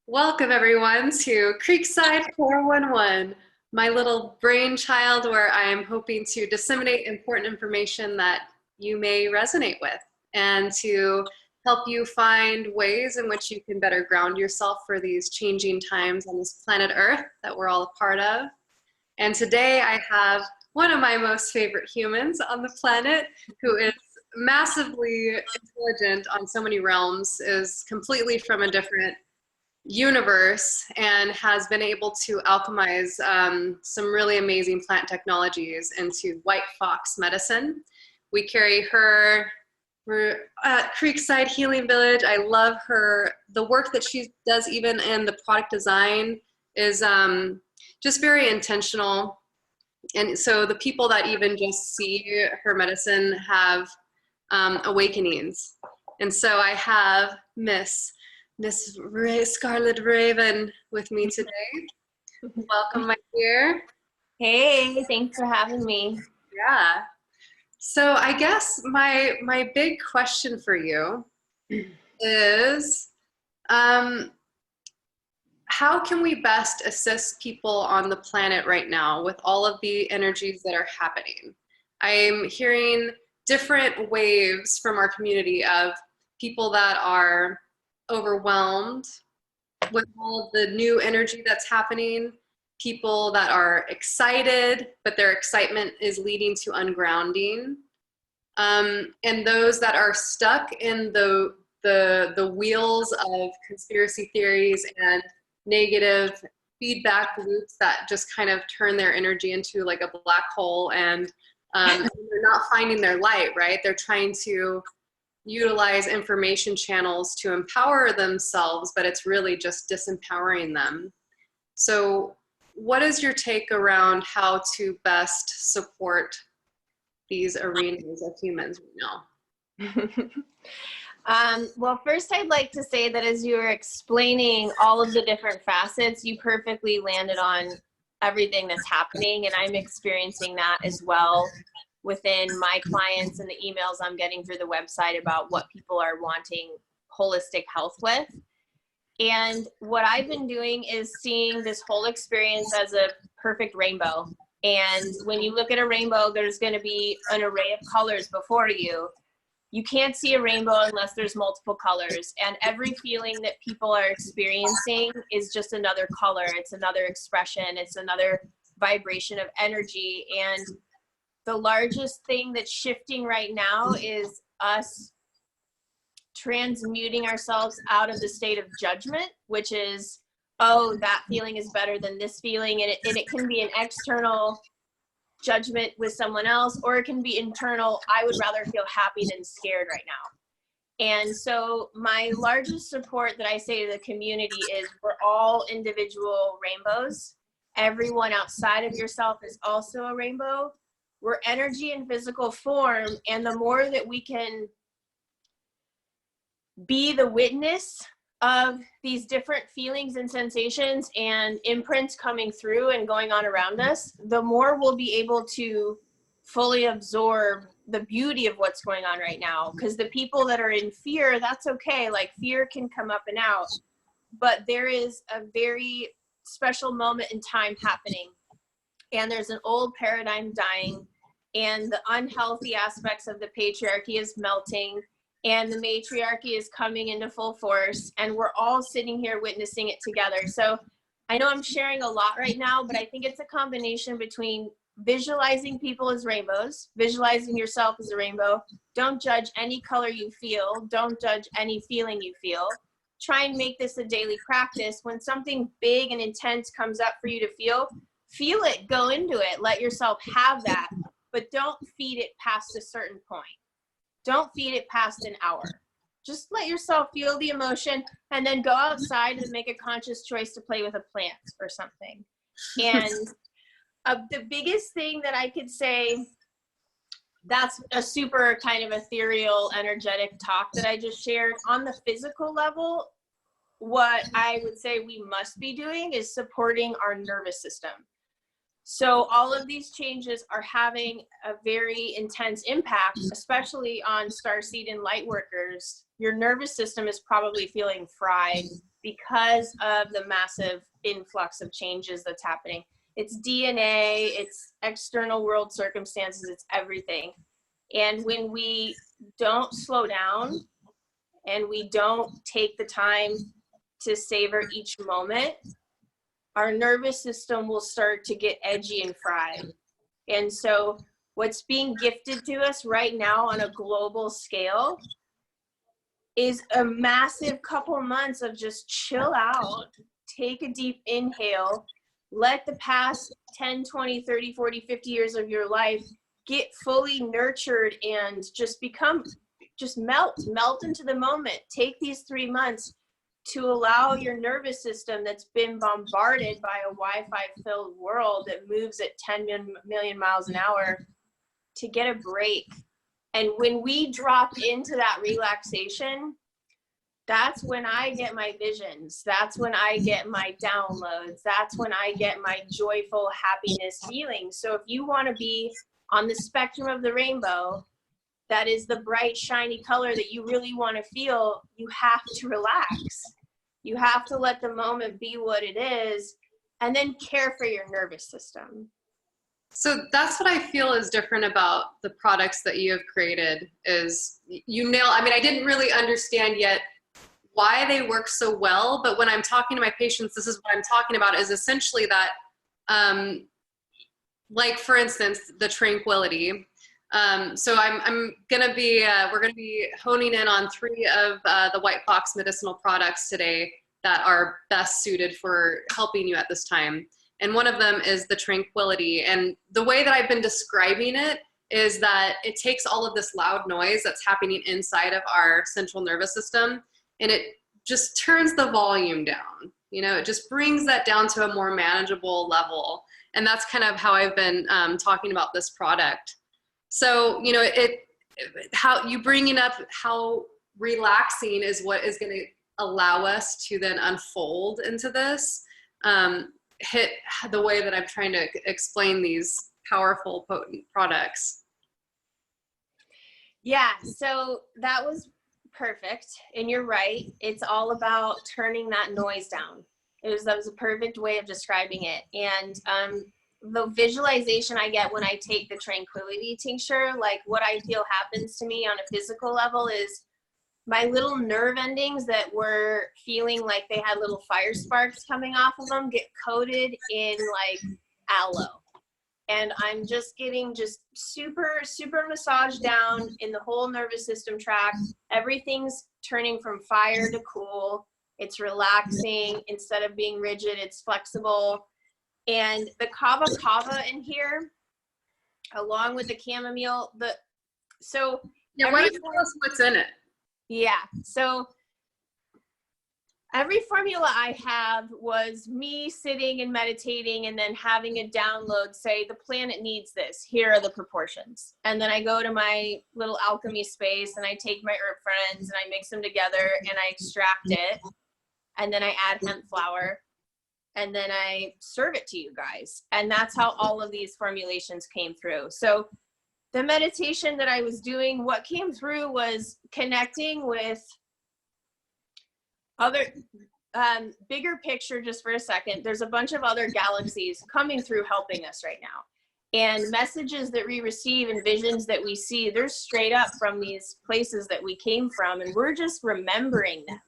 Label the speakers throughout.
Speaker 1: Welcome everyone to Creekside 411, my little brainchild where I am hoping to disseminate important information that you may resonate with and to help you find ways in which you can better ground yourself for these changing times on this planet Earth that we're all a part of. And today I have one of my most favorite humans on the planet who is massively intelligent on so many realms, is completely from a different universe and has been able to alchemize some really amazing plant technologies into White Fox medicine. We carry her. We're at Creekside Healing Village. I love her. The work that she does, even in the product design, is just very intentional. And so the people that even just see her medicine have awakenings. And so I have Miss Scarlet Raven with me today. Welcome, my dear.
Speaker 2: Hey, thanks for having me.
Speaker 1: Yeah. So I guess my big question for you is, how can we best assist people on the planet right now with all of the energies that are happening? I'm hearing different waves from our community of people that are overwhelmed with all of the new energy that's happening, people that are excited, but their excitement is leading to ungrounding, and those that are stuck in the wheels of conspiracy theories and negative feedback loops that just kind of turn their energy into like a black hole, and they're not finding their light, right? They're trying to utilize information channels to empower themselves, but it's really just disempowering them. So what is your take around how to best support these arenas of humans right now?
Speaker 2: Well, first I'd like to say that as you were explaining all of the different facets, you perfectly landed on everything that's happening, and I'm experiencing that as well within my clients and the emails I'm getting through the website about what people are wanting holistic health with. And what I've been doing is seeing this whole experience as a perfect rainbow. And when you look at a rainbow, there's going to be an array of colors before you. You can't see a rainbow unless there's multiple colors. And every feeling that people are experiencing is just another color. It's another expression. It's another vibration of energy. And the largest thing that's shifting right now is us transmuting ourselves out of the state of judgment, which is, oh, that feeling is better than this feeling. And it can be an external judgment with someone else, or it can be internal. I would rather feel happy than scared right now. And so my largest support that I say to the community is we're all individual rainbows. Everyone outside of yourself is also a rainbow. We're energy in physical form, and the more that we can be the witness of these different feelings and sensations and imprints coming through and going on around us, the more we'll be able to fully absorb the beauty of what's going on right now. Because the people that are in fear, that's okay. Like, fear can come up and out, but there is a very special moment in time happening, and there's an old paradigm dying, and the unhealthy aspects of the patriarchy is melting, and the matriarchy is coming into full force, and we're all sitting here witnessing it together. So I know I'm sharing a lot right now, but I think it's a combination between visualizing people as rainbows, visualizing yourself as a rainbow. Don't judge any color you feel. Don't judge any feeling you feel. Try and make this a daily practice. When something big and intense comes up for you to feel it, go into it. Let yourself have that, but don't feed it past a certain point. Don't feed it past an hour. Just let yourself feel the emotion, and then go outside and make a conscious choice to play with a plant or something. And the biggest thing that I could say, that's a super kind of ethereal, energetic talk that I just shared. On the physical level, what I would say we must be doing is supporting our nervous system. So all of these changes are having a very intense impact, especially on starseed and light workers. Your nervous system is probably feeling fried because of the massive influx of changes that's happening. It's DNA, it's external world circumstances, it's everything. And when we don't slow down and we don't take the time to savor each moment, our nervous system will start to get edgy and fried. And so what's being gifted to us right now on a global scale is a massive couple months of just chill out, take a deep inhale, let the past 10, 20, 30, 40, 50 years of your life get fully nurtured and just melt into the moment. Take these 3 months to allow your nervous system that's been bombarded by a Wi-Fi filled world that moves at 10 million miles an hour to get a break. And when we drop into that relaxation, that's when I get my visions. That's when I get my downloads. That's when I get my joyful happiness feelings. So if you want to be on the spectrum of the rainbow, that is the bright, shiny color that you really want to feel, you have to relax. You have to let the moment be what it is, and then care for your nervous system.
Speaker 1: So that's what I feel is different about the products that you have created is you nail, I mean, I didn't really understand yet why they work so well, but when I'm talking to my patients, this is what I'm talking about is essentially that, like for instance, the Tranquility. So I'm gonna be, we're gonna be honing in on 3 of the White Fox Medicinal products today that are best suited for helping you at this time. And one of them is the Tranquility. And the way that I've been describing it is that it takes all of this loud noise that's happening inside of our central nervous system, and it just turns the volume down. You know, it just brings that down to a more manageable level. And that's kind of how I've been talking about this product. So, you know, how you bringing up how relaxing is what is going to allow us to then unfold into this, hit the way that I'm trying to explain these powerful, potent products.
Speaker 2: Yeah, so that was perfect. And you're right. It's all about turning that noise down. That was a perfect way of describing it. And the visualization I get when I take the Tranquility tincture, like what I feel happens to me on a physical level is my little nerve endings that were feeling like they had little fire sparks coming off of them get coated in like aloe. And I'm just getting just super, super massaged down in the whole nervous system tract. Everything's turning from fire to cool. It's relaxing. Instead of being rigid, it's flexible. And the kava in here, along with the chamomile,
Speaker 1: Yeah, why don't you tell us what's in it?
Speaker 2: Yeah, so every formula I have was me sitting and meditating and then having a download say, the planet needs this, here are the proportions. And then I go to my little alchemy space and I take my herb friends and I mix them together and I extract it. And then I add hemp flower and then I serve it to you guys. And that's how all of these formulations came through. So the meditation that I was doing, what came through was connecting with other, bigger picture just for a second. There's a bunch of other galaxies coming through helping us right now. And messages that we receive and visions that we see, they're straight up from these places that we came from, and we're just remembering them.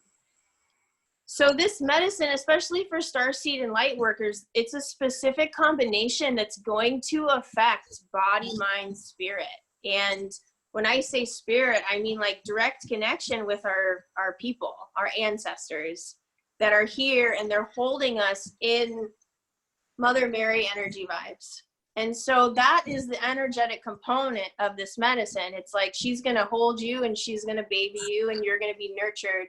Speaker 2: So this medicine, especially for starseed and light workers, it's a specific combination that's going to affect body, mind, spirit. And when I say spirit, I mean like direct connection with our people, our ancestors that are here, and they're holding us in Mother Mary energy vibes. And so that is the energetic component of this medicine. It's like she's going to hold you and she's going to baby you and you're going to be nurtured.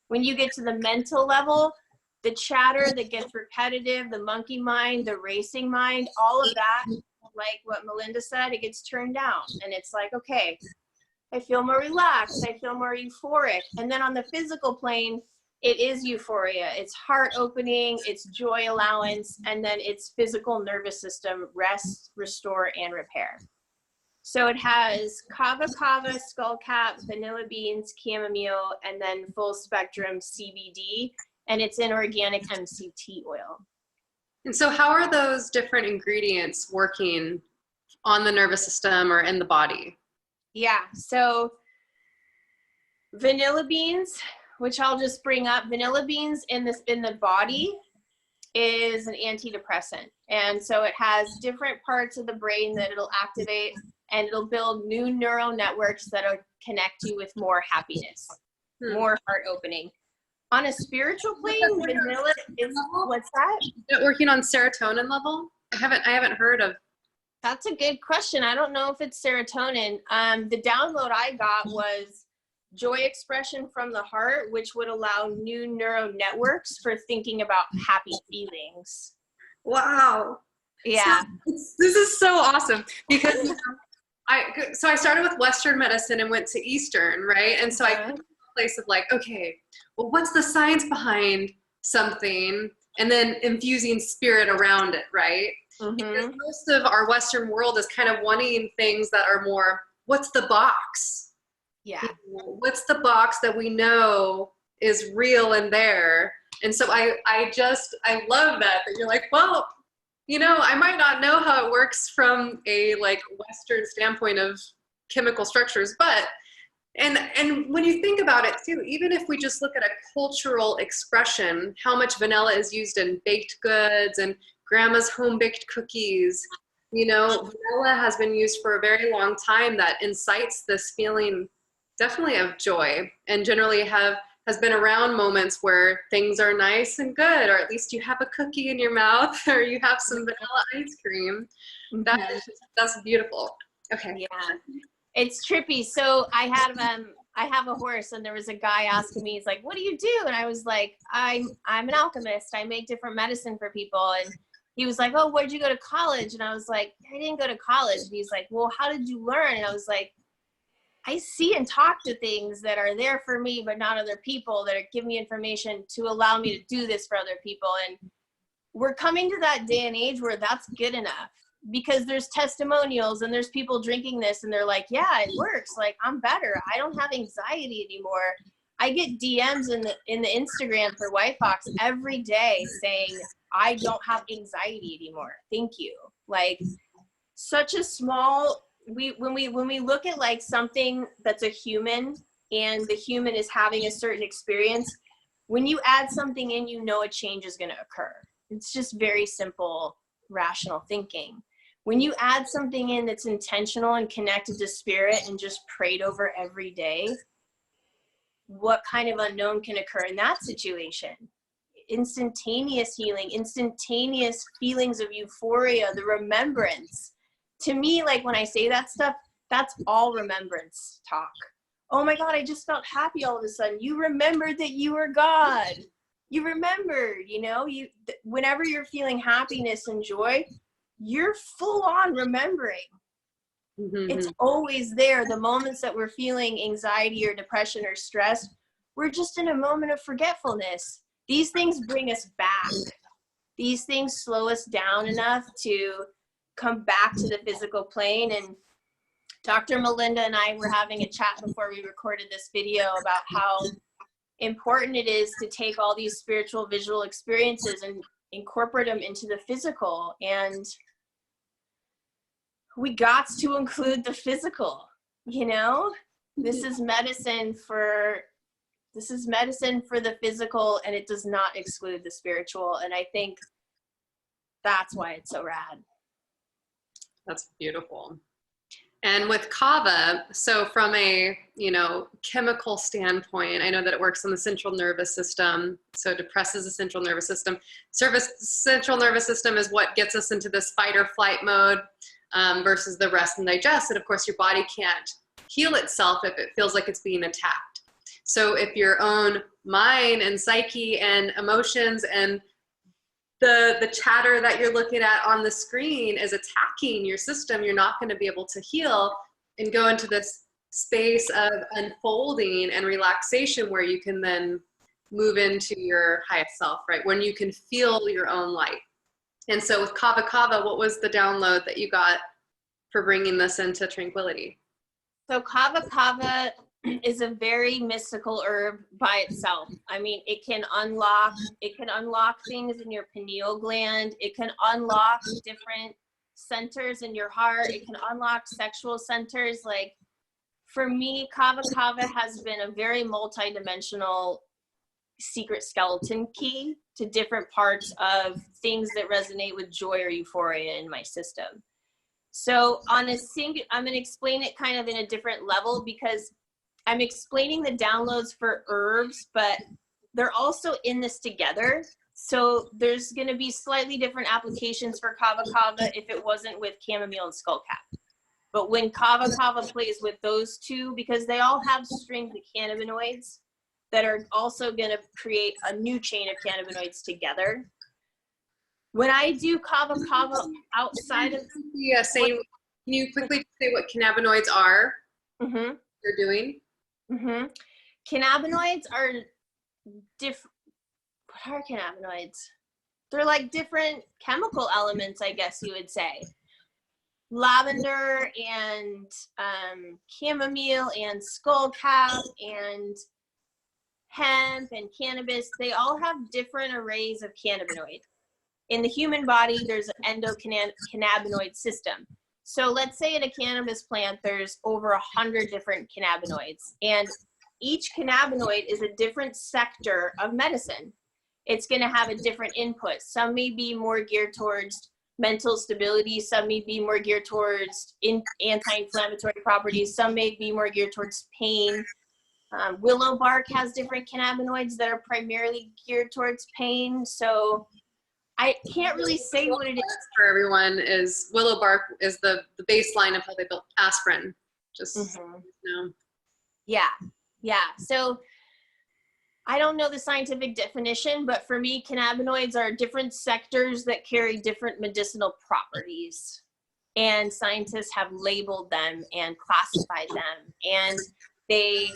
Speaker 2: When you get to the mental level, the chatter that gets repetitive, the monkey mind, the racing mind, all of that, like what Melinda said, it gets turned down. And it's like, okay, I feel more relaxed. I feel more euphoric. And then on the physical plane, it is euphoria. It's heart opening, it's joy allowance, and then it's physical nervous system rest, restore, and repair. So it has kava, skullcap, vanilla beans, chamomile, and then full spectrum CBD. and it's in organic MCT oil.
Speaker 1: And so how are those different ingredients working on the nervous system or in the body?
Speaker 2: Yeah, so vanilla beans, which I'll just bring up, vanilla beans in the body is an antidepressant. And so it has different parts of the brain that it'll activate, and it'll build new neural networks that'll connect you with more happiness, more heart opening. On a spiritual plane, vanilla is, what's that?
Speaker 1: Is it working on serotonin level? I haven't heard of.
Speaker 2: That's a good question. I don't know if it's serotonin. The download I got was joy expression from the heart, which would allow new neural networks for thinking about happy feelings.
Speaker 1: Wow.
Speaker 2: Yeah.
Speaker 1: So, this is so awesome because I started with Western medicine and went to Eastern, right? And so I came to a place of like, okay, well, what's the science behind something? And then infusing spirit around it, right? Because most of our Western world is kind of wanting things that are more, what's the box?
Speaker 2: Yeah.
Speaker 1: What's the box that we know is real and there? And so I love that you're like, well, you know, I might not know how it works from a like Western standpoint of chemical structures, but and when you think about it too, even if we just look at a cultural expression, how much vanilla is used in baked goods and grandma's home baked cookies, you know, vanilla has been used for a very long time that incites this feeling definitely of joy, and generally has been around moments where things are nice and good, or at least you have a cookie in your mouth or you have some vanilla ice cream. That's beautiful. Okay.
Speaker 2: Yeah. It's trippy. So I have a horse, and there was a guy asking me, he's like, what do you do? And I was like, I'm an alchemist. I make different medicine for people. And he was like, oh, where'd you go to college? And I was like, I didn't go to college. And he's like, well, how did you learn? And I was like, I see and talk to things that are there for me, but not other people, that give me information to allow me to do this for other people. And we're coming to that day and age where that's good enough, because there's testimonials and there's people drinking this and they're like, yeah, it works. Like, I'm better. I don't have anxiety anymore. I get DMs in the Instagram for White Fox every day saying, I don't have anxiety anymore. Thank you. Like, such a small, when we look at like something that's a human, and the human is having a certain experience, when you add something in, you know a change is going to occur. It's just very simple, rational thinking. When you add something in that's intentional and connected to spirit and just prayed over every day, what kind of unknown can occur in that situation? Instantaneous healing, instantaneous feelings of euphoria, the remembrance. To me, like when I say that stuff, that's all remembrance talk. Oh my God, I just felt happy all of a sudden. You remembered that you were God. You remembered, you know, whenever you're feeling happiness and joy, you're full on remembering. It's always there. The moments that we're feeling anxiety or depression or stress, we're just in a moment of forgetfulness. These things bring us back. These things slow us down enough to come back to the physical plane. And Dr. Melinda and I were having a chat before we recorded this video about how important it is to take all these spiritual visual experiences and incorporate them into the physical. And we got to include the physical, you know? This is medicine for the physical, and it does not exclude the spiritual. And I think that's why it's so rad.
Speaker 1: That's beautiful. And with kava, so from a, you know, chemical standpoint, I know that it works on the central nervous system, so it depresses the central nervous system. Central nervous system is what gets us into this fight or flight mode versus the rest and digest. And of course, your body can't heal itself if it feels like it's being attacked. So if your own mind and psyche and emotions and the chatter that you're looking at on the screen is attacking your system, you're not going to be able to heal and go into this space of unfolding and relaxation where you can then move into your highest self, right? When you can feel your own light. And so with Kava Kava, what was the download that you got for bringing this into Tranquility?
Speaker 2: So Kava Kava is a very mystical herb by itself. I mean, it can unlock things in your pineal gland. It can unlock different centers in your heart. It can unlock sexual centers. Like, for me, kava kava has been a very multi-dimensional secret skeleton key to different parts of things that resonate with joy or euphoria in my system. So I'm going to explain it kind of in a different level, because I'm explaining the downloads for herbs, but they're also in this together. So there's going to be slightly different applications for kava kava if it wasn't with chamomile and skullcap. But when kava kava plays with those two, because they all have strings of cannabinoids that are also going to create a new chain of cannabinoids together. When I do kava kava outside of...
Speaker 1: Yeah, can you quickly say what cannabinoids are?
Speaker 2: Mm-hmm.
Speaker 1: You're doing?
Speaker 2: Mm-hmm. Cannabinoids are different. What are cannabinoids? They're like different chemical elements, I guess you would say. Lavender and chamomile and skullcap and hemp and cannabis, they all have different arrays of cannabinoids. In the human body, there's an endocannabinoid system. So let's say in a cannabis plant, there's over 100 different cannabinoids, and each cannabinoid is a different sector of medicine. It's going to have a different input. Some may be more geared towards mental stability. Some may be more geared towards anti-inflammatory properties. Some may be more geared towards pain. Willow bark has different cannabinoids that are primarily geared towards pain. So I can't really say what it is.
Speaker 1: For everyone, is willow bark is the baseline of how they built aspirin. Just
Speaker 2: Yeah. So I don't know the scientific definition, but for me, cannabinoids are different sectors that carry different medicinal properties. And scientists have labeled them and classified them. And they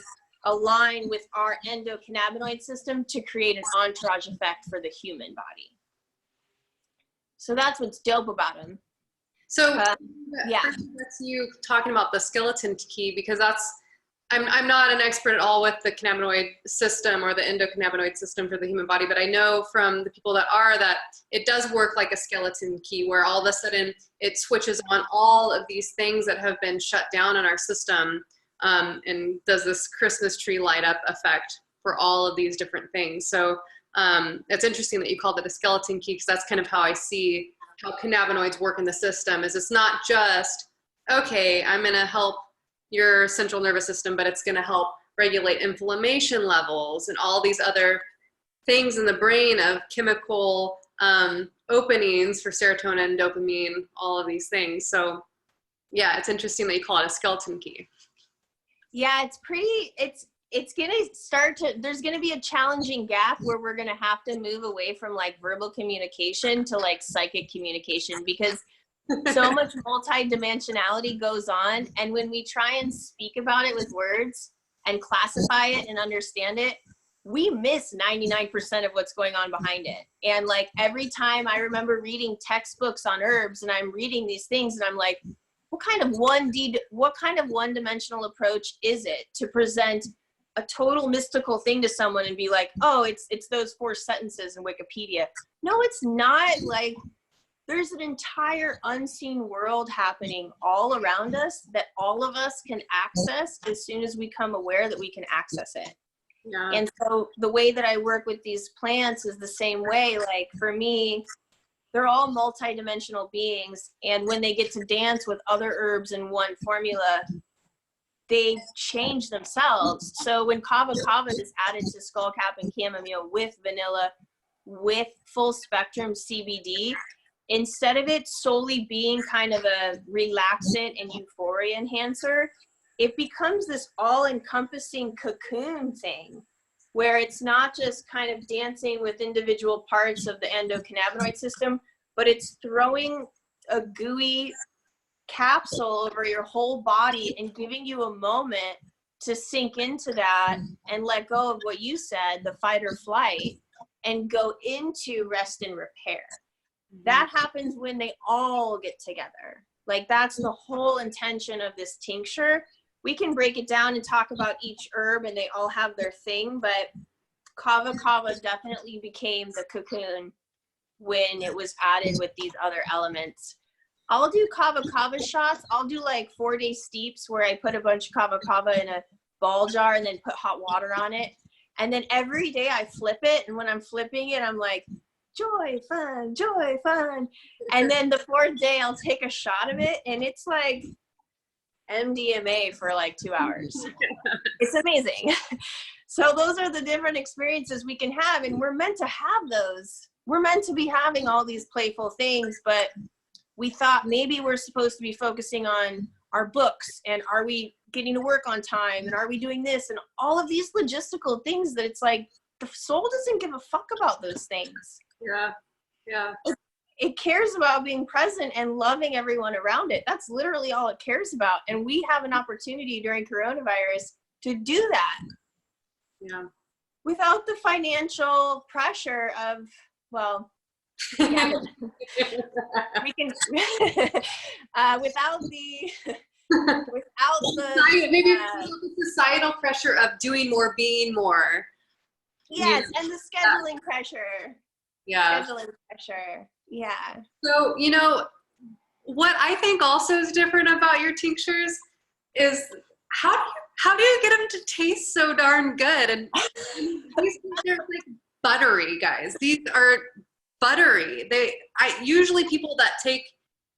Speaker 2: align with our endocannabinoid system to create an entourage effect for the human body. So that's what's dope about them.
Speaker 1: So
Speaker 2: yeah,
Speaker 1: that's you talking about the skeleton key, because I'm not an expert at all with the cannabinoid system or the endocannabinoid system for the human body, but I know from the people that it does work like a skeleton key, where all of a sudden it switches on all of these things that have been shut down in our system, and does this Christmas tree light up effect for all of these different things. So it's interesting that you called it a skeleton key, because that's kind of how I see how cannabinoids work in the system. Is it's not just, okay, I'm going to help your central nervous system, but it's going to help regulate inflammation levels and all these other things in the brain of chemical openings for serotonin, dopamine, all of these things. So yeah, it's interesting that you call it a skeleton key.
Speaker 2: Yeah, it's going to start to, there's going to be a challenging gap where we're going to have to move away from like verbal communication to like psychic communication, because so much multi-dimensionality goes on. And when we try and speak about it with words and classify it and understand it, we miss 99% of what's going on behind it. And like every time I remember reading textbooks on herbs, and I'm reading these things and I'm like, what kind of one-dimensional approach is it to present a total mystical thing to someone and be like, oh, it's those 4 sentences in Wikipedia? No, it's not. Like, there's an entire unseen world happening all around us that all of us can access as soon as we become aware that we can access it. Yeah. And so the way that I work with these plants is the same way. Like for me, they're all multi-dimensional beings. And when they get to dance with other herbs in one formula, they change themselves. So when kava kava is added to skullcap and chamomile with vanilla, with full spectrum CBD, instead of it solely being kind of a relaxant and euphoria enhancer, it becomes this all-encompassing cocoon thing, where it's not just kind of dancing with individual parts of the endocannabinoid system, but it's throwing a gooey capsule over your whole body and giving you a moment to sink into that and let go of what you said, the fight or flight, and go into rest and repair. That happens when they all get together. Like that's the whole intention of this tincture, we can break it down and talk about each herb, and they all have their thing, but kava kava definitely became the cocoon when it was added with these other elements. I'll do kava kava shots. I'll do like 4-day steeps where I put a bunch of kava kava in a ball jar and then put hot water on it. And then every day I flip it. And when I'm flipping it, I'm like, joy, fun, joy, fun. And then the 4th day I'll take a shot of it. And it's like MDMA for like 2 hours. It's amazing. So those are the different experiences we can have. And we're meant to have those. We're meant to be having all these playful things, but we thought maybe we're supposed to be focusing on our books, and are we getting to work on time, and are we doing this, and all of these logistical things that it's like the soul doesn't give a fuck about those things.
Speaker 1: Yeah.
Speaker 2: It cares about being present and loving everyone around it. That's literally all it cares about. And we have an opportunity during coronavirus to do that.
Speaker 1: Yeah.
Speaker 2: Without the financial pressure of, well, yeah, we can without the
Speaker 1: maybe the societal pressure of doing more, being more.
Speaker 2: Yes, and the scheduling pressure.
Speaker 1: Yeah.
Speaker 2: Scheduling pressure. Yeah.
Speaker 1: So, what I think also is different about your tinctures is how do you get them to taste so darn good? And they're like buttery, guys. These are buttery. Usually people that take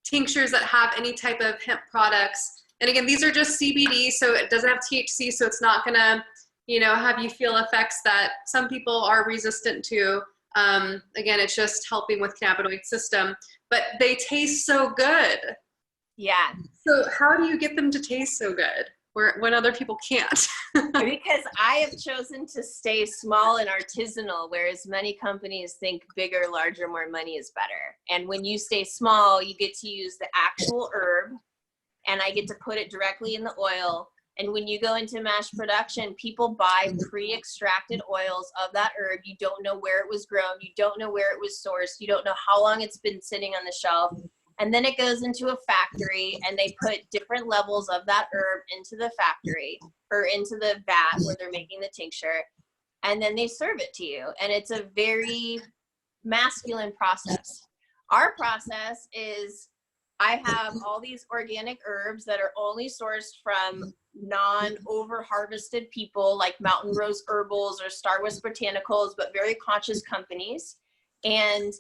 Speaker 1: tinctures that have any type of hemp products, and again, these are just CBD, so it doesn't have THC, so it's not gonna, have you feel effects that some people are resistant to. Again, it's just helping with cannabinoid system, but they taste so good.
Speaker 2: Yeah.
Speaker 1: So how do you get them to taste so good when other people can't?
Speaker 2: Because I have chosen to stay small and artisanal, whereas many companies think bigger, larger, more money is better. And when you stay small, you get to use the actual herb, and I get to put it directly in the oil. And when you go into mass production, people buy pre-extracted oils of that herb. You don't know where it was grown. You don't know where it was sourced. You don't know how long it's been sitting on the shelf. And then it goes into a factory, and they put different levels of that herb into the factory or into the vat where they're making the tincture. And then they serve it to you. And it's a very masculine process. Our process is I have all these organic herbs that are only sourced from non-over harvested people like Mountain Rose Herbals or Star West Botanicals, but very conscious companies. And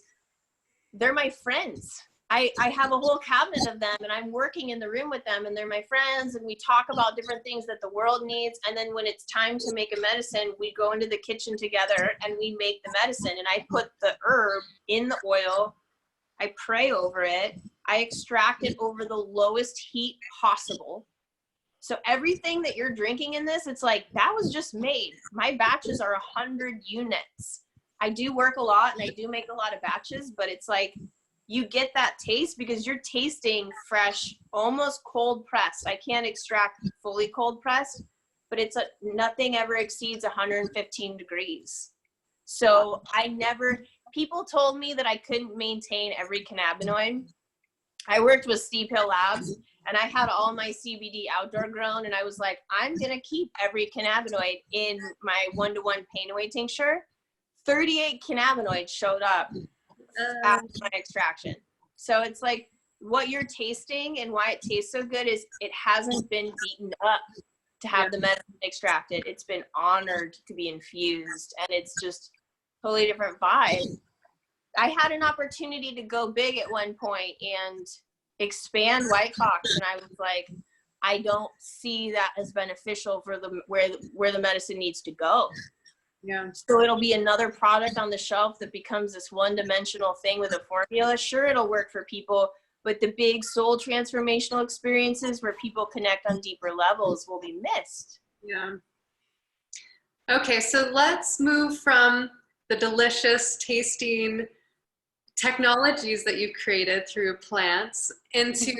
Speaker 2: they're my friends. I have a whole cabinet of them, and I'm working in the room with them, and they're my friends, and we talk about different things that the world needs. And then when it's time to make a medicine, we go into the kitchen together and we make the medicine. And I put the herb in the oil. I pray over it. I extract it over the lowest heat possible. So everything that you're drinking in this, it's like, that was just made. My batches are 100 units. I do work a lot, and I do make a lot of batches, but it's like, you get that taste because you're tasting fresh, almost cold pressed. I can't extract fully cold pressed, but nothing ever exceeds 115 degrees. So people told me that I couldn't maintain every cannabinoid. I worked with Steep Hill Labs, and I had all my CBD outdoor grown, and I was like, I'm going to keep every cannabinoid in my 1-to-1 pain away tincture. 38 cannabinoids showed up after my extraction. So it's like, what you're tasting and why it tastes so good is it hasn't been beaten up to have the medicine extracted. It's been honored to be infused, and it's just totally different vibe. I had an opportunity to go big at one point and expand White Fox, and I was like, I don't see that as beneficial for where the medicine needs to go.
Speaker 1: Yeah.
Speaker 2: So it'll be another product on the shelf that becomes this one-dimensional thing with a formula. Sure, it'll work for people, but the big soul transformational experiences where people connect on deeper levels will be missed.
Speaker 1: Yeah. Okay, so let's move from the delicious tasting technologies that you've created through plants into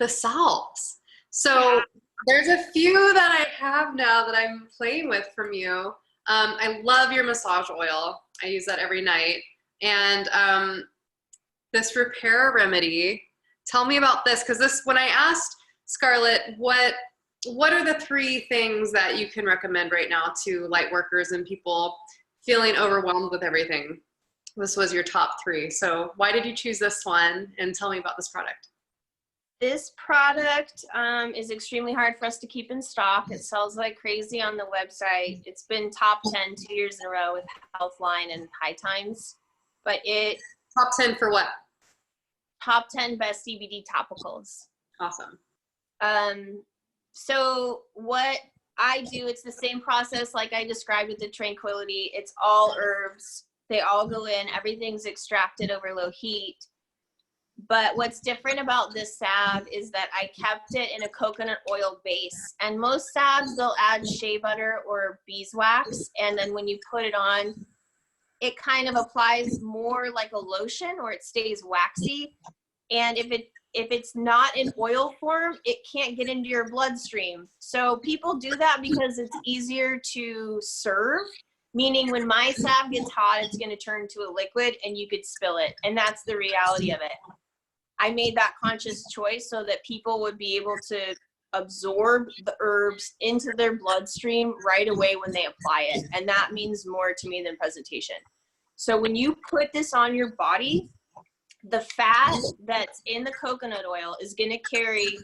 Speaker 1: the salves. So there's a few that I have now that I'm playing with from you. I love your massage oil. I use that every night. And this repair remedy, tell me about this, because when I asked Scarlet, what are the 3 things that you can recommend right now to light workers and people feeling overwhelmed with everything? This was your top 3. So why did you choose this one? And tell me about this product.
Speaker 2: This product is extremely hard for us to keep in stock. It sells like crazy on the website. It's been top 10 2 years in a row with Healthline and High Times. But it
Speaker 1: Top 10 for what?
Speaker 2: Top 10 best CBD topicals.
Speaker 1: Awesome.
Speaker 2: So what I do, it's the same process like I described with the Tranquility. It's all herbs. They all go in. Everything's extracted over low heat. But what's different about this salve is that I kept it in a coconut oil base. And most salves, they'll add shea butter or beeswax. And then when you put it on, it kind of applies more like a lotion, or it stays waxy. And if it's not in oil form, it can't get into your bloodstream. So people do that because it's easier to serve, meaning when my salve gets hot, it's going to turn to a liquid and you could spill it. And that's the reality of it. I made that conscious choice so that people would be able to absorb the herbs into their bloodstream right away when they apply it. And that means more to me than presentation. So when you put this on your body, the fat that's in the coconut oil is going to carry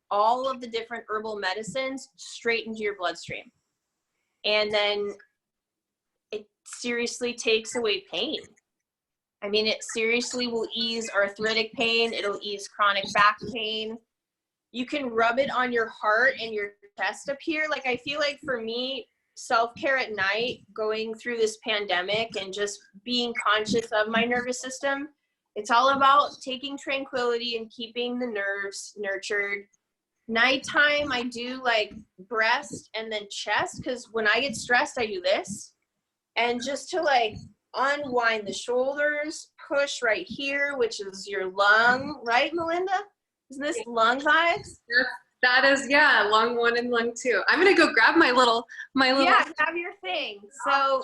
Speaker 2: all of the different herbal medicines straight into your bloodstream. And then it seriously takes away pain. I mean, it seriously will ease arthritic pain. It'll ease chronic back pain. You can rub it on your heart and your chest up here. Like, I feel like for me, self-care at night, going through this pandemic and just being conscious of my nervous system, it's all about taking Tranquility and keeping the nerves nurtured. Nighttime, I do like breast and then chest, because when I get stressed, I do this. And just to like unwind the shoulders, push right here, which is your lung, right, Melinda? Isn't this lung vibes?
Speaker 1: That is, yeah, lung 1 and lung 2. I'm gonna go grab my little.
Speaker 2: Yeah, grab your thing. So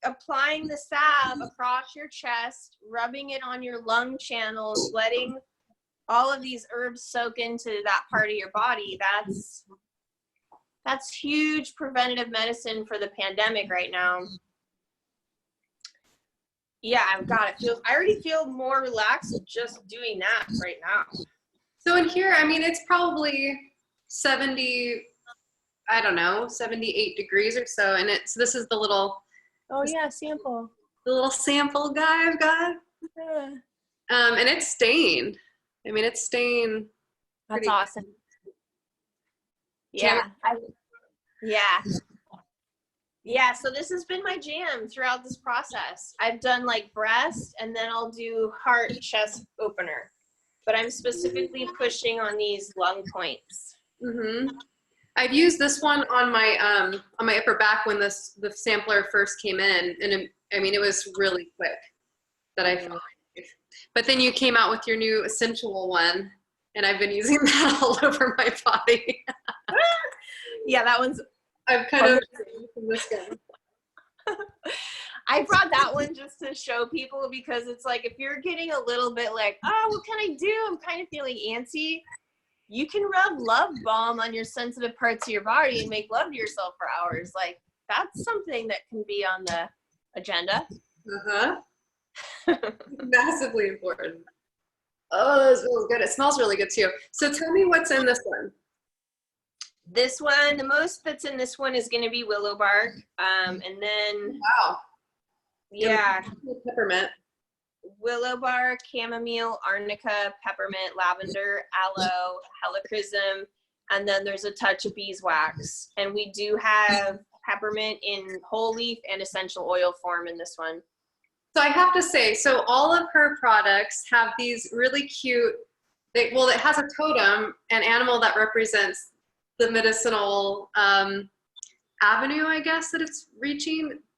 Speaker 2: applying the salve across your chest, rubbing it on your lung channels, letting all of these herbs soak into that part of your body. That's huge preventative medicine for the pandemic right now. Yeah, I already feel more relaxed just doing that right now.
Speaker 1: So in here, I mean, it's probably 70, I don't know, 78 degrees or so. And this is the little.
Speaker 2: Oh yeah, sample.
Speaker 1: The little sample guy I've got.
Speaker 2: Yeah.
Speaker 1: And it's stained. I mean, it's stained.
Speaker 2: That's awesome. Yeah. Yeah, so this has been my jam throughout this process. I've done like breast, and then I'll do heart chest opener. But I'm specifically pushing on these lung points.
Speaker 1: Mm-hmm. I've used this one on my upper back when the sampler first came in, and it was really quick that I felt. But then you came out with your new essential one, and I've been using that all over my body.
Speaker 2: Yeah, that one's.
Speaker 1: I've kind of from this guy.
Speaker 2: I brought that one just to show people, because it's like, if you're getting a little bit like, oh, what can I do? I'm kind of feeling antsy. You can rub love balm on your sensitive parts of your body and make love to yourself for hours. Like, that's something that can be on the agenda.
Speaker 1: Uh-huh. Massively important. Oh, this smells good. It smells really good too. So tell me what's in this one.
Speaker 2: This one, the most that's in this one is going to be willow bark. And then,
Speaker 1: wow.
Speaker 2: Yeah.
Speaker 1: Peppermint.
Speaker 2: Willow bark, chamomile, arnica, peppermint, lavender, aloe, helichrysum, and then there's a touch of beeswax. And we do have peppermint in whole leaf and essential oil form in this one.
Speaker 1: So I have to say, so all of her products have these really cute, it has a totem, an animal that represents the medicinal avenue, I guess, that it's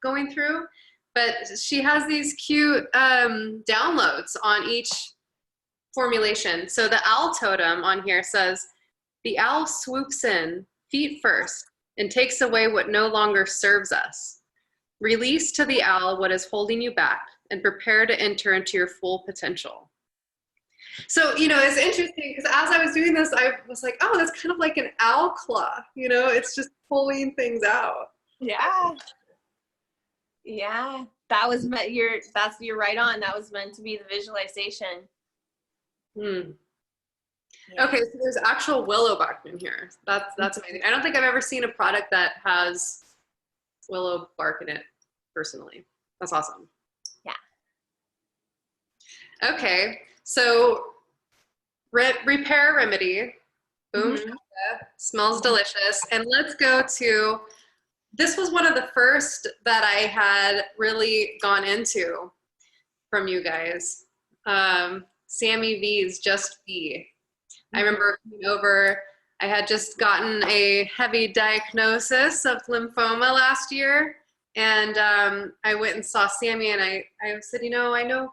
Speaker 1: going through. But she has these cute downloads on each formulation. So the owl totem on here says, the owl swoops in, feet first, and takes away what no longer serves us. Release to the owl what is holding you back, and prepare to enter into your full potential. So, it's interesting because as I was doing this, I was like, oh, that's kind of like an owl claw, it's just pulling things out.
Speaker 2: Yeah. Yeah. That was you're right on. That was meant to be the visualization.
Speaker 1: Hmm.
Speaker 2: Yeah.
Speaker 1: Okay, so there's actual willow bark in here. That's amazing. I don't think I've ever seen a product that has willow bark in it personally. That's awesome.
Speaker 2: Yeah.
Speaker 1: Okay, so repair remedy. Boom.
Speaker 2: Mhm.
Speaker 1: Smells delicious. And let's go to, this was one of the first that I had really gone into from you guys. Sammy V's Just Be. I remember coming over, I had just gotten a heavy diagnosis of lymphoma last year. And I went and saw Sammy and I said, I know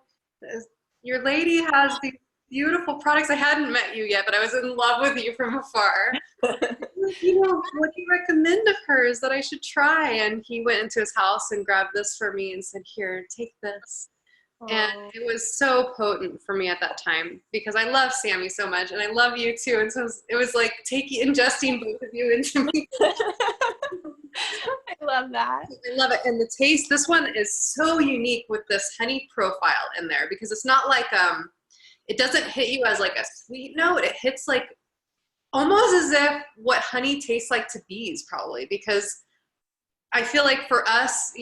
Speaker 1: your lady has these beautiful products. I hadn't met you yet, but I was in love with you from afar. What do you recommend of hers that I should try? And he went into his house and grabbed this for me and said, here, take this. And it was so potent for me at that time because I love Sammy so much and I love you too. And so it was like ingesting both of you into me.
Speaker 2: I love that.
Speaker 1: I love it. And the taste, this one is so unique with this honey profile in there because it's not like, it doesn't hit you as like a sweet note. It hits like almost as if what honey tastes like to bees probably, because I feel like for us,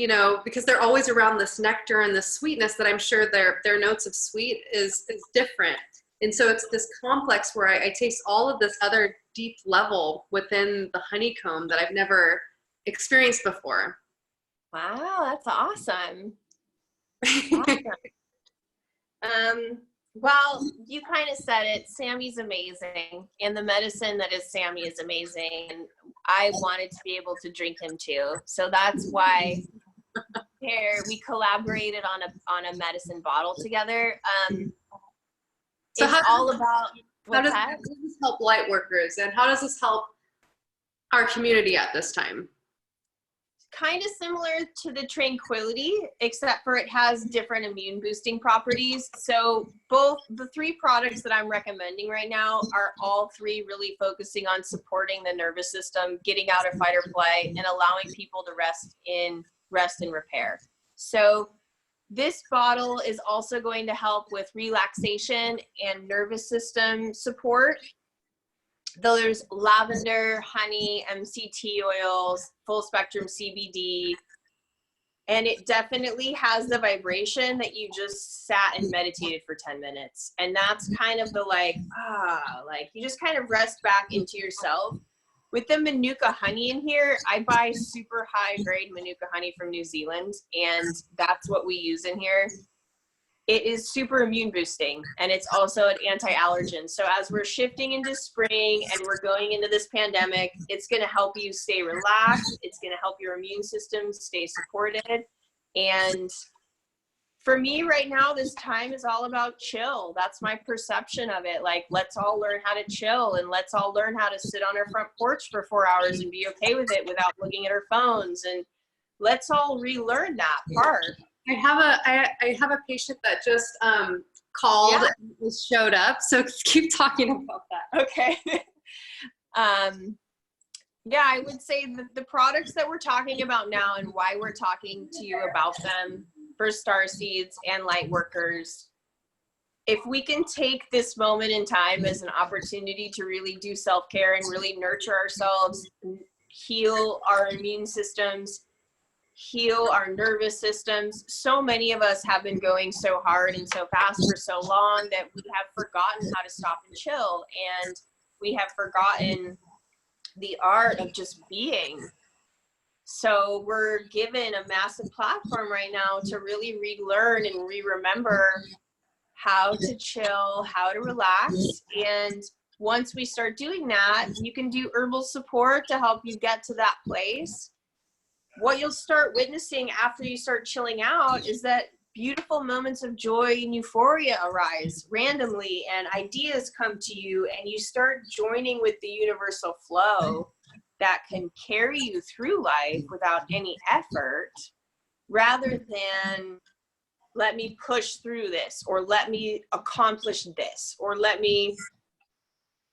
Speaker 1: because they're always around this nectar and this sweetness that I'm sure their notes of sweet is different. And so it's this complex where I taste all of this other deep level within the honeycomb that I've never experienced before.
Speaker 2: Wow, that's awesome. Well, you kind of said it. Sammy's amazing, and the medicine that is Sammy is amazing. And I wanted to be able to drink him too, so that's why we collaborated on a medicine bottle together.
Speaker 1: So
Speaker 2: it's all about
Speaker 1: how does this help Lightworkers, and how does this help our community at this time?
Speaker 2: Kind of similar to the Tranquility, except for it has different immune boosting properties. So both the three products that I'm recommending right now are all three really focusing on supporting the nervous system, getting out of fight or flight, and allowing people to rest and repair. So this bottle is also going to help with relaxation and nervous system support. There's lavender, honey, MCT oils, full spectrum CBD, and it definitely has the vibration that you just sat and meditated for 10 minutes. And that's kind of the like you just kind of rest back into yourself. With the Manuka honey in here, I buy super high grade Manuka honey from New Zealand, and that's what we use in here. It is super immune boosting, and it's also an anti-allergen. So as we're shifting into spring and we're going into this pandemic, it's going to help you stay relaxed. It's going to help your immune system stay supported. And for me right now, this time is all about chill. That's my perception of it. Like, let's all learn how to chill, and let's all learn how to sit on our front porch for 4 hours and be okay with it without looking at our phones. And let's all relearn that part.
Speaker 1: I have a patient that just called and showed up. So keep talking about that.
Speaker 2: Okay. Yeah, I would say the products that we're talking about now and why we're talking to you about them for Star Seeds and Lightworkers, if we can take this moment in time as an opportunity to really do self-care and really nurture ourselves, heal our immune systems, heal our nervous systems. So many of us have been going so hard and so fast for so long that we have forgotten how to stop and chill, and we have forgotten the art of just being. So we're given a massive platform right now to really relearn and re-remember how to chill, how to relax. And once we start doing that, you can do herbal support to help you get to that place. What you'll start witnessing after you start chilling out is that beautiful moments of joy and euphoria arise randomly, and ideas come to you, and you start joining with the universal flow that can carry you through life without any effort, rather than let me push through this, or let me accomplish this, or let me,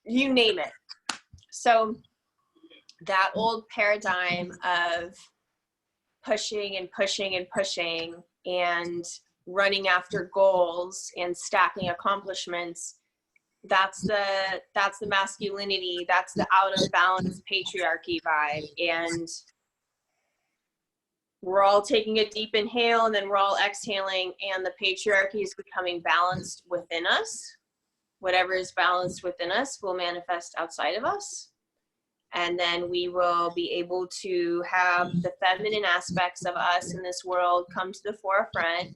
Speaker 2: you name it. So that old paradigm of pushing and pushing and pushing and running after goals and stacking accomplishments, that's the masculinity, that's the out of balance patriarchy vibe. And we're all taking a deep inhale and then we're all exhaling, and the patriarchy is becoming balanced within us. Whatever is balanced within us will manifest outside of us. And then we will be able to have the feminine aspects of us in this world come to the forefront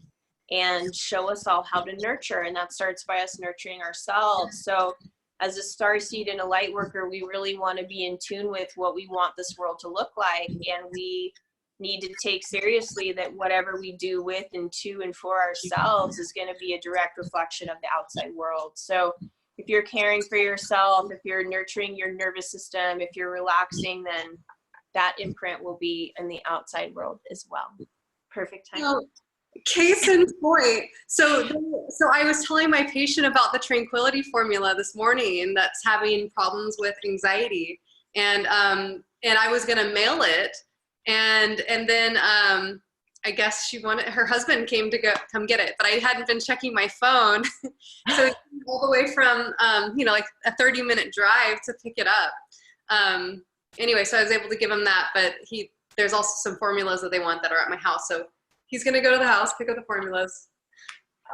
Speaker 2: and show us all how to nurture. And that starts by us nurturing ourselves. So as a starseed and a light worker, we really want to be in tune with what we want this world to look like. And we need to take seriously that whatever we do with and to and for ourselves is going to be a direct reflection of the outside world. So if you're caring for yourself, if you're nurturing your nervous system, if you're relaxing, then that imprint will be in the outside world as well. Perfect time.
Speaker 1: So, case in point. So I was telling my patient about the Tranquility formula this morning that's having problems with anxiety, and I was going to mail it. And then I guess her husband came to come get it, but I hadn't been checking my phone. So all the way from, like a 30-minute drive to pick it up. Anyway, so I was able to give him that, but there's also some formulas that they want that are at my house. So he's going to go to the house, pick up the formulas.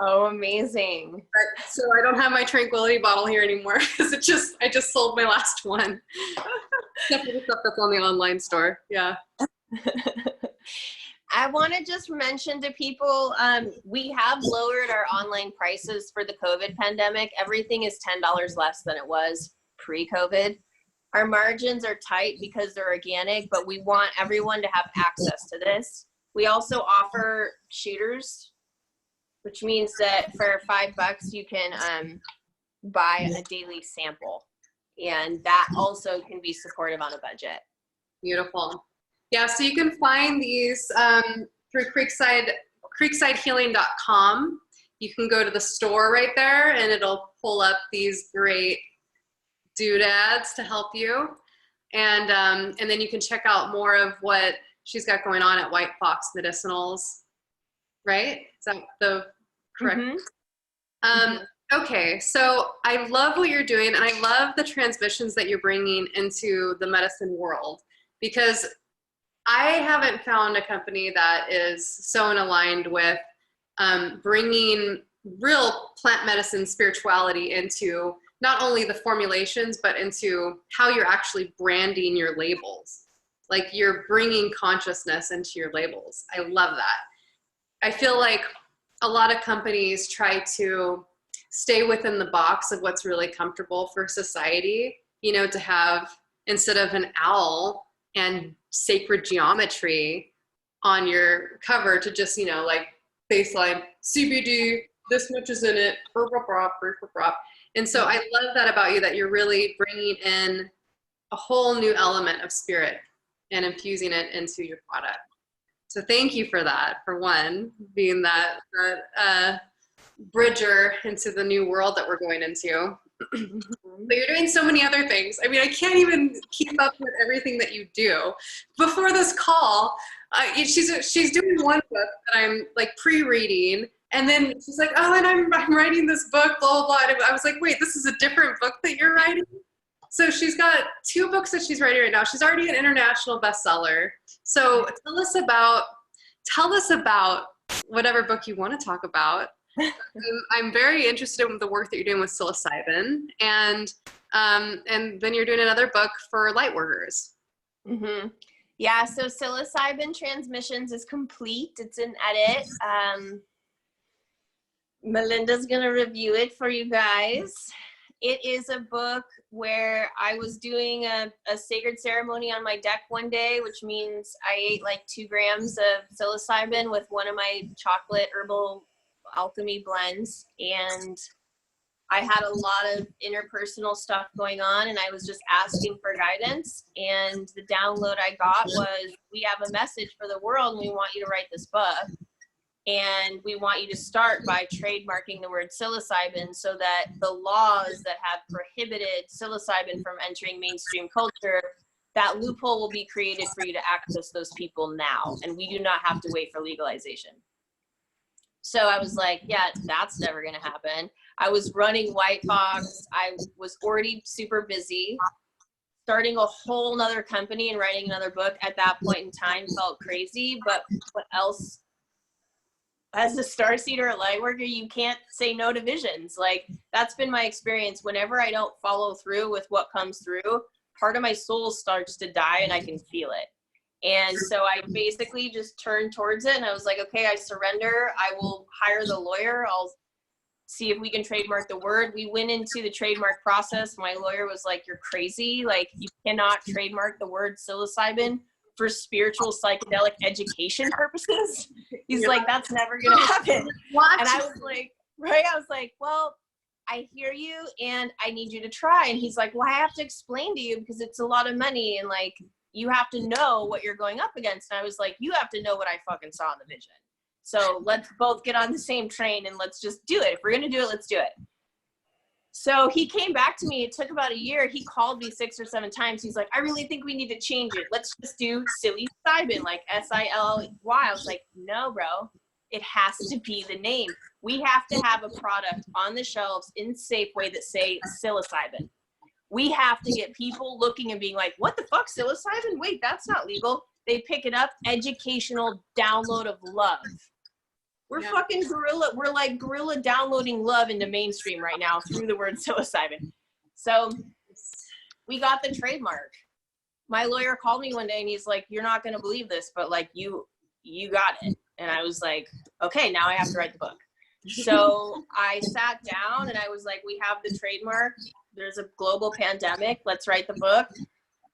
Speaker 2: Oh, amazing.
Speaker 1: So I don't have my Tranquility bottle here anymore because I just sold my last one. Except for the stuff that's on the online store. Yeah.
Speaker 2: I want to just mention to people, we have lowered our online prices for the COVID pandemic. Everything is $10 less than it was pre-COVID. Our margins are tight because they're organic, but we want everyone to have access to this. We also offer shooters, which means that for $5 you can buy a daily sample. And that also can be supportive on a budget.
Speaker 1: Beautiful. Yeah, so you can find these through creeksidehealing.com. You can go to the store right there and it'll pull up these great doodads to help you. And then you can check out more of what she's got going on at White Fox Medicinals, right? Is that the correct? Mm-hmm. Okay, so I love what you're doing, and I love the transmissions that you're bringing into the medicine world, because I haven't found a company that is so aligned with bringing real plant medicine spirituality into not only the formulations, but into how you're actually branding your labels. Like you're bringing consciousness into your labels. I love that. I feel like a lot of companies try to stay within the box of what's really comfortable for society, to have, instead of an owl and sacred geometry on your cover, to just, like baseline CBD, this much is in it, and so I love that about you, that you're really bringing in a whole new element of spirit and infusing it into your product. So thank you for that, for one, being that bridger into the new world that we're going into. But you're doing so many other things. I mean, I can't even keep up with everything that you do. Before this call, she's doing one book that I'm like pre-reading, and then she's like, oh, and I'm writing this book, blah, blah, blah. And I was like, wait, this is a different book that you're writing? So she's got 2 books that she's writing right now. She's already an international bestseller. So tell us about whatever book you want to talk about. I'm very interested in the work that you're doing with psilocybin, and then you're doing another book for Lightworkers.
Speaker 2: Mm-hmm. Yeah, so psilocybin transmissions is complete. It's an edit. Melinda's gonna review it for you guys. It is a book where I was doing a sacred ceremony on my deck one day, which means I ate like 2 grams of psilocybin with one of my chocolate herbal alchemy blends, and I had a lot of interpersonal stuff going on, and I was just asking for guidance, and the download I got was, we have a message for the world and we want you to write this book. And we want you to start by trademarking the word psilocybin so that the laws that have prohibited psilocybin from entering mainstream culture, that loophole will be created for you to access those people now. And we do not have to wait for legalization. So I was like, yeah, that's never going to happen. I was running White Fox. I was already super busy. Starting a whole nother company and writing another book at that point in time felt crazy. But what else? As a starseed or a lightworker, you can't say no to visions. Like, that's been my experience. Whenever I don't follow through with what comes through, part of my soul starts to die and I can feel it. And so I basically just turned towards it and I was like, okay, I surrender. I will hire the lawyer. I'll see if we can trademark the word. We went into the trademark process. My lawyer was like, you're crazy. Like, you cannot trademark the word psilocybin for spiritual psychedelic education purposes. He's like, that's never gonna happen. What? And I was like, right? I was like, well, I hear you and I need you to try. And he's like, well, I have to explain to you because it's a lot of money and like, you have to know what you're going up against. And I was like, you have to know what I fucking saw in the vision. So let's both get on the same train and let's just do it. If we're gonna do it, let's do it. So he came back to me. It took about a year. He called me 6 or 7 times. He's like, I really think we need to change it. Let's just do psilocybin, like SILY. I was like, no, bro. It has to be the name. We have to have a product on the shelves in Safeway that say psilocybin. We have to get people looking and being like, what the fuck, psilocybin? Wait, that's not legal. They pick it up, educational download of love. We're fucking guerrilla. We're like guerrilla downloading love into mainstream right now through the word psilocybin. So we got the trademark. My lawyer called me one day and he's like, you're not going to believe this, but like you got it. And I was like, okay, now I have to write the book. So I sat down and I was like, we have the trademark. There's a global pandemic. Let's write the book.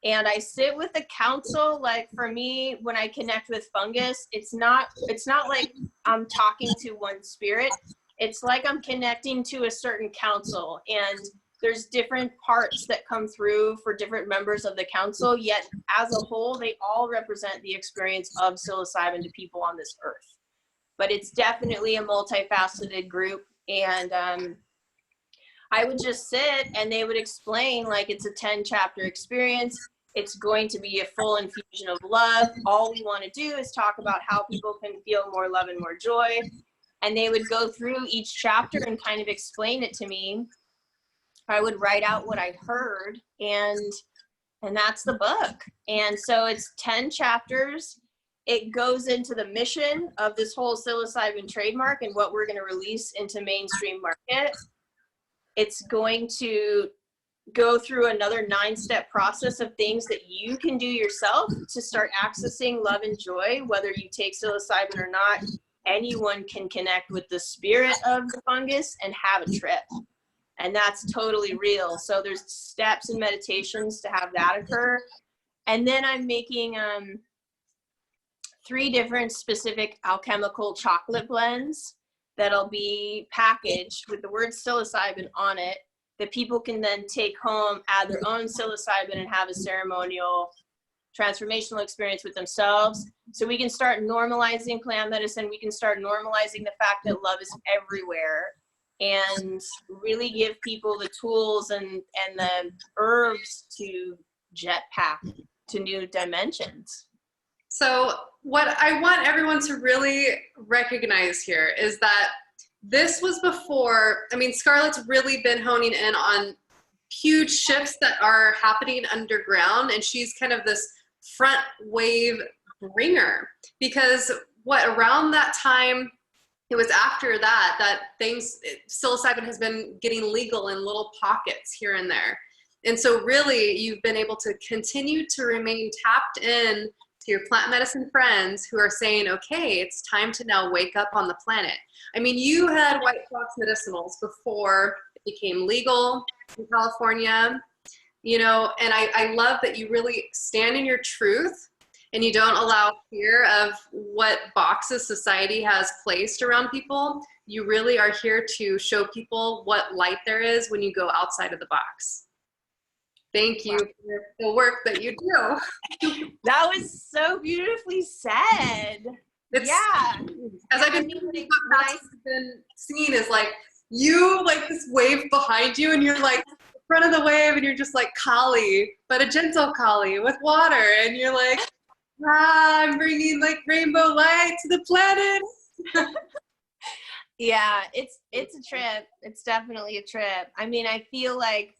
Speaker 2: And I sit with the council. Like, for me, when I connect with fungus, it's not like I'm talking to one spirit. It's like I'm connecting to a certain council, and there's different parts that come through for different members of the council, yet as a whole, they all represent the experience of psilocybin to people on this earth. But it's definitely a multifaceted group, and I would just sit and they would explain, like, it's a 10-chapter experience. It's going to be a full infusion of love. All we want to do is talk about how people can feel more love and more joy. And they would go through each chapter and kind of explain it to me. I would write out what I heard, and that's the book. And so it's 10 chapters. It goes into the mission of this whole psilocybin trademark and what we're going to release into mainstream market. It's going to go through another 9-step process of things that you can do yourself to start accessing love and joy, whether you take psilocybin or not. Anyone can connect with the spirit of the fungus and have a trip. And that's totally real. So there's steps and meditations to have that occur. And then I'm making 3 different specific alchemical chocolate blends that'll be packaged with the word psilocybin on it, that people can then take home, add their own psilocybin, and have a ceremonial transformational experience with themselves. So we can start normalizing plant medicine. We can start normalizing the fact that love is everywhere, and really give people the tools and the herbs to jetpack to new dimensions.
Speaker 1: So what I want everyone to really recognize here is that this was before, I mean, Scarlett's really been honing in on huge shifts that are happening underground, and she's kind of this front wave bringer, because around that time, it was after that psilocybin has been getting legal in little pockets here and there. And so really you've been able to continue to remain tapped in to your plant medicine friends who are saying, okay, it's time to now wake up on the planet. I mean, you had White Fox Medicinals before it became legal in California, you know, and I love that you really stand in your truth and you don't allow fear of what boxes society has placed around people. You really are here to show people what light there is when you go outside of the box. Thank you for the work that you do.
Speaker 2: That was so beautifully said.
Speaker 1: It's,
Speaker 2: Yeah.
Speaker 1: as I've been,
Speaker 2: like,
Speaker 1: been seen is like you like this wave behind you, and you're like in front of the wave, and you're just like Kali, but a gentle Kali with water, and you're like, I'm bringing like rainbow light to the planet.
Speaker 2: Yeah, it's a trip. It's definitely a trip. I mean, I feel like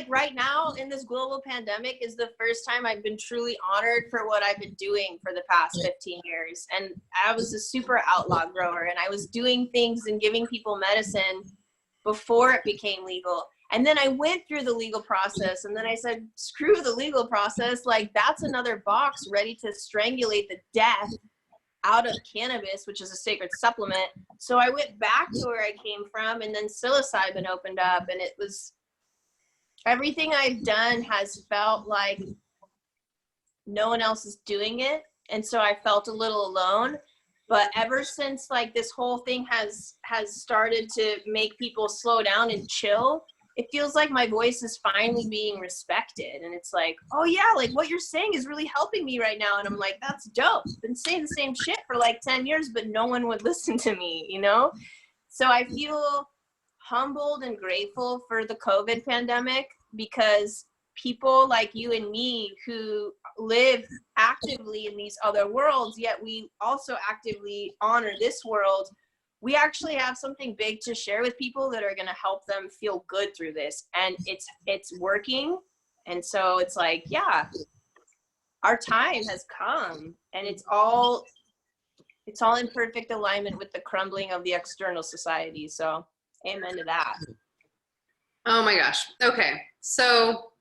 Speaker 2: right now in this global pandemic is the first time I've been truly honored for what I've been doing for the past 15 years. And I was a super outlaw grower, and I was doing things and giving people medicine before it became legal. And then I went through the legal process, and then I said, screw the legal process. Like, that's another box ready to strangulate the death out of cannabis, which is a sacred supplement. So I went back to where I came from, and then psilocybin opened up, and it was, everything I've done has felt like no one else is doing it. And so I felt a little alone. But ever since like this whole thing has started to make people slow down and chill, it feels like my voice is finally being respected. And it's like, oh yeah, like what you're saying is really helping me right now. And I'm like, that's dope. Been saying the same shit for like 10 years, but no one would listen to me, you know? So I feel humbled and grateful for the COVID pandemic, because people like you and me who live actively in these other worlds, yet we also actively honor this world, we actually have something big to share with people that are going to help them feel good through this. And it's working. And so it's like, yeah, our time has come, and it's all in perfect alignment with the crumbling of the external society. So amen to that.
Speaker 1: Oh my gosh. Okay. So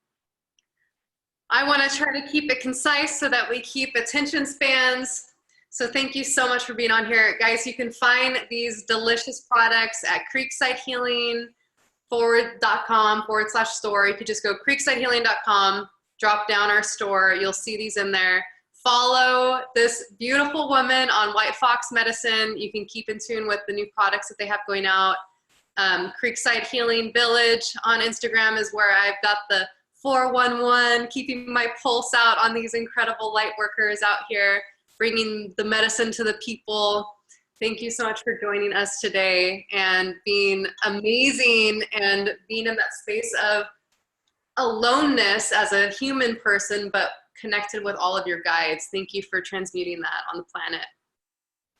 Speaker 1: I want to try to keep it concise so that we keep attention spans. So thank you so much for being on here. Guys, you can find these delicious products at creeksidehealing.com/store. You could just go creeksidehealing.com, drop down our store. You'll see these in there. Follow this beautiful woman on White Fox Medicine. You can keep in tune with the new products that they have going out. Creekside Healing Village on Instagram is where I've got the 411, keeping my pulse out on these incredible light workers out here, bringing the medicine to the people. Thank you so much for joining us today and being amazing and being in that space of aloneness as a human person, but connected with all of your guides. Thank you for transmuting that on the planet.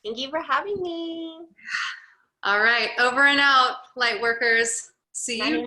Speaker 2: Thank you for having me.
Speaker 1: All right, over and out, light workers. See you.